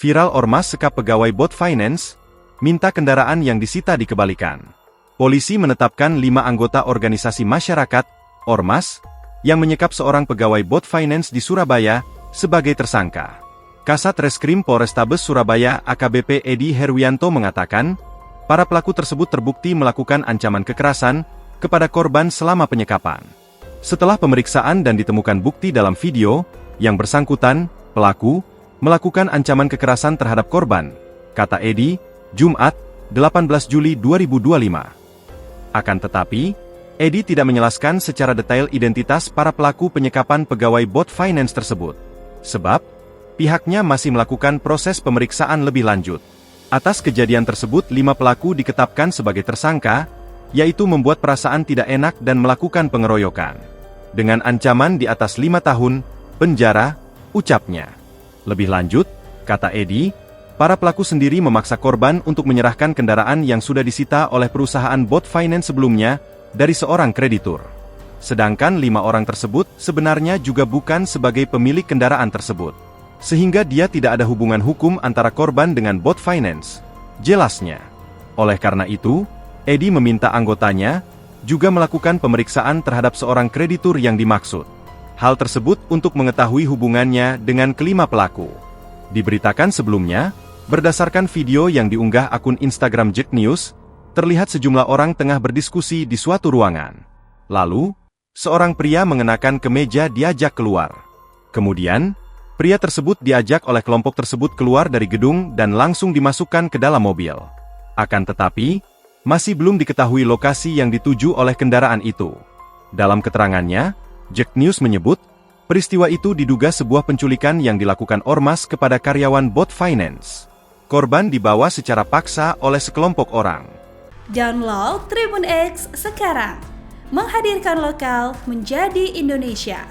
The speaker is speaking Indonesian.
Viral ormas sekap pegawai Bot Finance, minta kendaraan yang disita dikembalikan. Polisi menetapkan 5 anggota organisasi masyarakat, ormas, yang menyekap seorang pegawai Bot Finance di Surabaya, sebagai tersangka. Kasat Reskrim Polrestabes Surabaya AKBP Edi Herwianto mengatakan, para pelaku tersebut terbukti melakukan ancaman kekerasan kepada korban selama penyekapan. Setelah pemeriksaan dan ditemukan bukti dalam video, yang bersangkutan, pelaku, melakukan ancaman kekerasan terhadap korban, kata Edi, Jumat, 18 Juli 2025. Akan tetapi, Edi tidak menjelaskan secara detail identitas para pelaku penyekapan pegawai Bot Finance tersebut. Sebab, pihaknya masih melakukan proses pemeriksaan lebih lanjut. Atas kejadian tersebut 5 pelaku ditetapkan sebagai tersangka, yaitu membuat perasaan tidak enak dan melakukan pengeroyokan. Dengan ancaman di atas 5 tahun penjara, ucapnya. Lebih lanjut, kata Edi, para pelaku sendiri memaksa korban untuk menyerahkan kendaraan yang sudah disita oleh perusahaan Bot Finance sebelumnya dari seorang kreditur. Sedangkan 5 orang tersebut sebenarnya juga bukan sebagai pemilik kendaraan tersebut. Sehingga dia tidak ada hubungan hukum antara korban dengan Bot Finance, jelasnya. Oleh karena itu, Edi meminta anggotanya juga melakukan pemeriksaan terhadap seorang kreditur yang dimaksud. Hal tersebut untuk mengetahui hubungannya dengan kelima pelaku. Diberitakan sebelumnya, berdasarkan video yang diunggah akun Instagram Jack News, terlihat sejumlah orang tengah berdiskusi di suatu ruangan. Lalu, seorang pria mengenakan kemeja diajak keluar. Kemudian, pria tersebut diajak oleh kelompok tersebut keluar dari gedung dan langsung dimasukkan ke dalam mobil. Akan tetapi, masih belum diketahui lokasi yang dituju oleh kendaraan itu. Dalam keterangannya, Jack News menyebut, peristiwa itu diduga sebuah penculikan yang dilakukan ormas kepada karyawan Bot Finance. Korban dibawa secara paksa oleh sekelompok orang. Download Tribun X sekarang, menghadirkan lokal menjadi Indonesia.